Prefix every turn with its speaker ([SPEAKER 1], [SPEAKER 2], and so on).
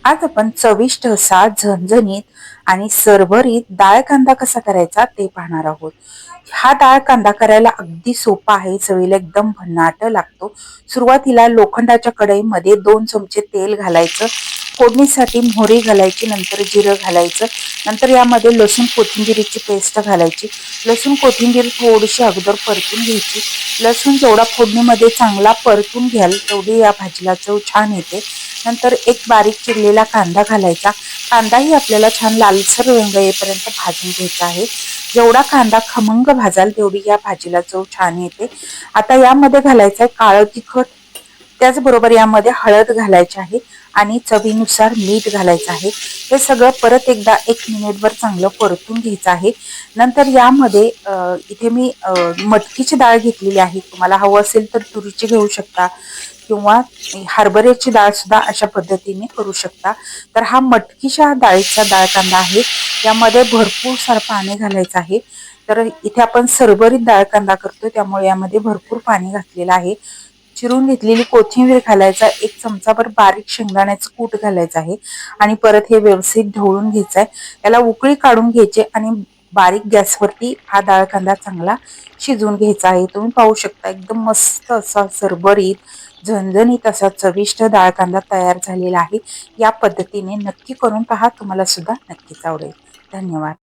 [SPEAKER 1] आज आपण चविष्ट असा झणझणीत आणि सरभरीत डाळ कांदा कसा करायचा ते पाहणार आहोत. हा डाळ कांदा करायला अगदी सोपा आहे. चवीला एकदम भन्नाट लागतो. सुरुवातीला लोखंडाच्या कढईमध्ये 2 चमचे तेल घालायचं. फोडणीसाठी मोहरी घालायची, नंतर जिरं घालायचं. नंतर यामध्ये लसूण कोथिंबीरची पेस्ट घालायची. लसूण कोथिंबीर थोडीशी अगोदर परतून घ्यायची. लसूण जेवढा फोडणीमध्ये चांगला परतून घ्याल तेवढी या भाजीला चव छान येते. नंतर एक बारीक चिरलेला कांदा घालायचा. कांदाही आपल्याला छान लालसर रंग येईपर्यंत भाजून घ्यायचा आहे. जेवढा कांदा खमंग भाजाल तेवढी या भाजीला चव छान येते. आता यामध्ये घालायचं आहे काळं तिखट, त्याचबरोबर यामध्ये हळद घालायची आहे आणि चवीनुसार मीठ घालायचं आहे. हे सगळं परत एकदा 1 मिनिटभर चांगलं परतून घ्यायचं आहे. नंतर यामध्ये इथे मी मटकीची डाळ घेतलेली आहे. तुम्हाला हवं असेल तर तुरीची घेऊ शकता किंवा हरभऱ्याची डाळ सुद्धा अशा पद्धतीने करू शकता. तर हा मटकीच्या डाळीचा डाळ कांदा आहे. यामध्ये भरपूर सारं पाणी घालायचं आहे. तर इथे आपण सरभरीत डाळ कांदा करतोय त्यामुळे यामध्ये भरपूर पाणी घातलेलं आहे. चिरून घेतलेली कोथिंबीर घालायचा, 1 चमचाभर बारीक शेंगदाण्याचं कूट घालायचं आहे आणि परत हे व्यवस्थित ढवळून घ्यायचंय. याला उकळी काढून घ्यायची आणि बारीक गॅसवरती हा डाळ कांदा चांगला शिजवून घ्यायचा आहे. तुम्ही पाहू शकता एकदम मस्त असा सरभरीत झणझणीत असा चविष्ट डाळ कांदा तयार झालेला आहे. या पद्धतीने नक्की करून पहा, तुम्हाला सुद्धा नक्कीच आवडेल. धन्यवाद.